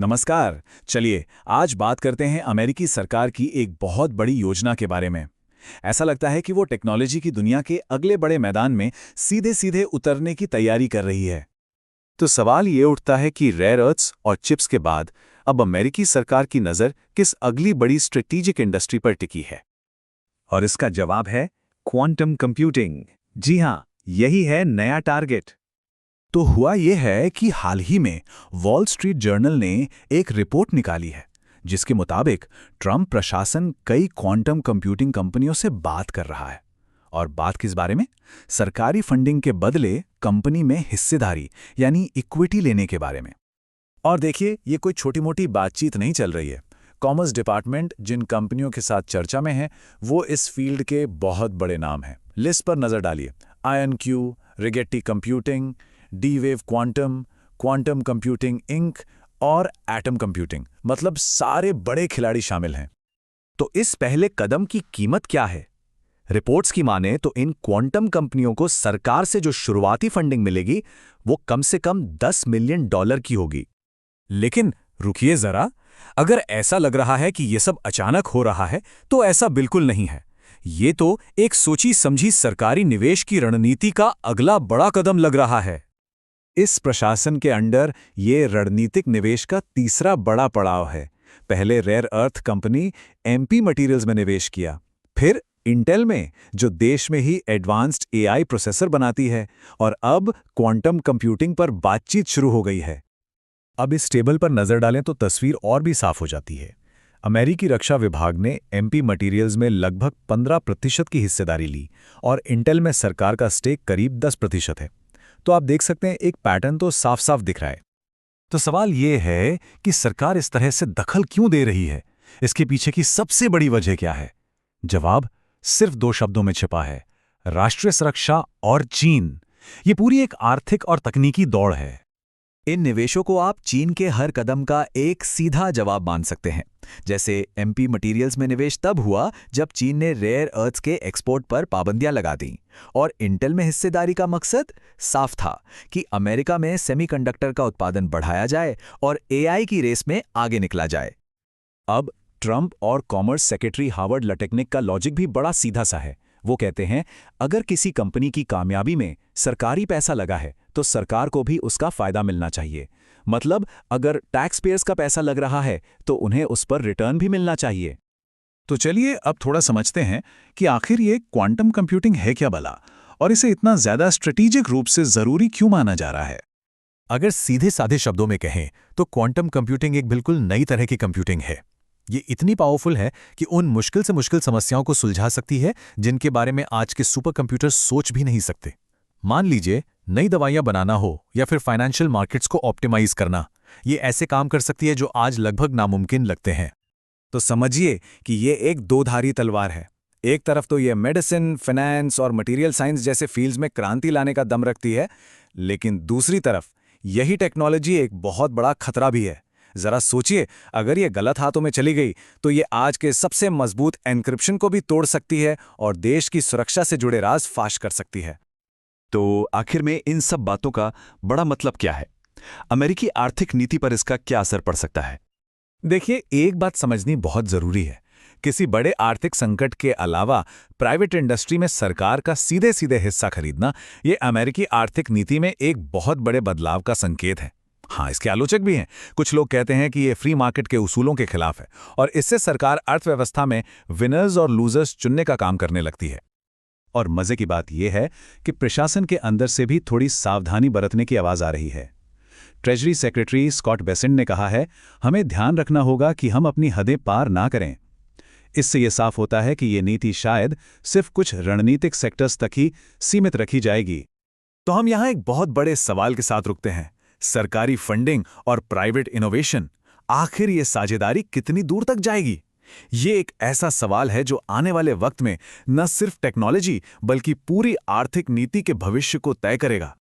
नमस्कार। चलिए आज बात करते हैं अमेरिकी सरकार की एक बहुत बड़ी योजना के बारे में। ऐसा लगता है कि वो टेक्नोलॉजी की दुनिया के अगले बड़े मैदान में सीधे सीधे उतरने की तैयारी कर रही है। तो सवाल ये उठता है कि रेयर अर्थ्स और चिप्स के बाद अब अमेरिकी सरकार की नज़र किस अगली बड़ी स्ट्रेटेजिक इंडस्ट्री पर टिकी है? और इसका जवाब है क्वांटम कंप्यूटिंग। जी हाँ, यही है नया टारगेट। तो हुआ यह है कि हाल ही में वॉल स्ट्रीट जर्नल ने एक रिपोर्ट निकाली है जिसके मुताबिक ट्रंप प्रशासन कई क्वांटम कंप्यूटिंग कंपनियों से बात कर रहा है। और बात किस बारे में? सरकारी फंडिंग के बदले कंपनी में हिस्सेदारी यानी इक्विटी लेने के बारे में। और देखिए, ये कोई छोटी मोटी बातचीत नहीं चल रही है। कॉमर्स डिपार्टमेंट जिन कंपनियों के साथ चर्चा में है वो इस फील्ड के बहुत बड़े नाम हैं। लिस्ट पर नजर डालिए। IonQ, Rigetti computing, D-Wave quantum, quantum computing Inc और एटम कंप्यूटिंग, मतलब सारे बड़े खिलाड़ी शामिल हैं। तो इस पहले कदम की कीमत क्या है? रिपोर्ट्स की माने तो इन क्वांटम कंपनियों को सरकार से जो शुरुआती फंडिंग मिलेगी वो कम से कम $10 मिलियन की होगी। लेकिन रुकिए जरा, अगर ऐसा लग रहा है कि ये सब अचानक हो रहा है तो ऐसा बिल्कुल नहीं है। ये तो एक सोची समझी सरकारी निवेश की रणनीति का अगला बड़ा कदम लग रहा है। इस प्रशासन के अंडर ये रणनीतिक निवेश का तीसरा बड़ा पड़ाव है। पहले rare earth company MP materials में निवेश किया, फिर इंटेल में जो देश में ही एडवांस्ड AI प्रोसेसर बनाती है, और अब क्वांटम कंप्यूटिंग पर बातचीत शुरू हो गई है। अब इस टेबल पर नजर डालें तो तस्वीर और भी साफ हो जाती है। अमेरिकी रक्षा विभाग ने MP मटेरियल्स में लगभग 15% की हिस्सेदारी ली और इंटेल में सरकार का स्टेक करीब 10% है। तो आप देख सकते हैं एक पैटर्न तो साफ साफ दिख रहा है। तो सवाल ये है कि सरकार इस तरह से दखल क्यों दे रही है? इसके पीछे की सबसे बड़ी वजह क्या है? जवाब सिर्फ 2 शब्दों में छिपा है: राष्ट्रीय सुरक्षा और चीन। ये पूरी एक आर्थिक और तकनीकी दौड़ है। इन निवेशों को आप चीन के हर कदम का एक सीधा जवाब मान सकते हैं। जैसे MP मटेरियल्स में निवेश तब हुआ जब चीन ने रेयर अर्थ्स के एक्सपोर्ट पर पाबंदियां लगा दी, और इंटेल में हिस्सेदारी का मकसद साफ था कि अमेरिका में सेमीकंडक्टर का उत्पादन बढ़ाया जाए और AI की रेस में आगे निकला जाए। अब ट्रंप और कॉमर्स सेक्रेटरी हावर्ड लटेक्निक का लॉजिक भी बड़ा सीधा सा है। वो कहते हैं, अगर किसी कंपनी की कामयाबी में सरकारी पैसा लगा है तो सरकार को भी उसका फायदा मिलना चाहिए। मतलब अगर टैक्स पेयर्स का पैसा लग रहा है तो उन्हें उस पर रिटर्न भी मिलना चाहिए। तो चलिए अब थोड़ा समझते हैं कि आखिर ये क्वांटम कंप्यूटिंग है क्या भला, और इसे इतना ज्यादा स्ट्रेटेजिक रूप से जरूरी क्यों माना जा रहा है। अगर सीधे साधे शब्दों में कहें तो क्वांटम कंप्यूटिंग एक बिल्कुल नई तरह की कंप्यूटिंग है। ये इतनी पावरफुल है कि उन मुश्किल से मुश्किल समस्याओं को सुलझा सकती है जिनके बारे में आज के सुपर कंप्यूटर सोच भी नहीं सकते। मान लीजिए नई दवाइयां बनाना हो या फिर फाइनेंशियल मार्केट्स को ऑप्टिमाइज करना, ये ऐसे काम कर सकती है जो आज लगभग नामुमकिन लगते हैं। तो समझिए कि ये एक दो-धारी तलवार है। एक तरफ तो ये मेडिसिन, फाइनेंस और मटेरियल साइंस जैसे फील्ड्स में क्रांति लाने का दम रखती है, लेकिन दूसरी तरफ यही टेक्नोलॉजी एक बहुत बड़ा खतरा भी है। जरा सोचिए, अगर ये गलत हाथों में चली गई तो ये आज के सबसे मजबूत एन्क्रिप्शन को भी तोड़ सकती है और देश की सुरक्षा से जुड़े राज फाश कर सकती है। तो आखिर में इन सब बातों का बड़ा मतलब क्या है? अमेरिकी आर्थिक नीति पर इसका क्या असर पड़ सकता है? देखिए, एक बात समझनी बहुत जरूरी है। किसी बड़े आर्थिक संकट के अलावा प्राइवेट इंडस्ट्री में सरकार का सीधे सीधे हिस्सा खरीदना ये अमेरिकी आर्थिक नीति में एक बहुत बड़े बदलाव का संकेत है। हाँ, इसके आलोचक भी हैं। कुछ लोग कहते हैं कि ये फ्री मार्केट के उसूलों के खिलाफ है और इससे सरकार अर्थव्यवस्था में विनर्स और लूजर्स चुनने का काम करने लगती है। और मजे की बात यह है कि प्रशासन के अंदर से भी थोड़ी सावधानी बरतने की आवाज आ रही है। ट्रेजरी सेक्रेटरी स्कॉट बेसेंट ने कहा है, हमें ध्यान रखना होगा कि हम अपनी हदें पार ना करें। इससे यह साफ होता है कि ये नीति शायद सिर्फ कुछ रणनीतिक सेक्टर्स तक ही सीमित रखी जाएगी। तो हम यहां एक बहुत बड़े सवाल के साथ रुकते हैं: सरकारी फंडिंग और प्राइवेट इनोवेशन, आखिर ये साझेदारी कितनी दूर तक जाएगी? ये एक ऐसा सवाल है जो आने वाले वक्त में न सिर्फ टेक्नोलॉजी बल्कि पूरी आर्थिक नीति के भविष्य को तय करेगा।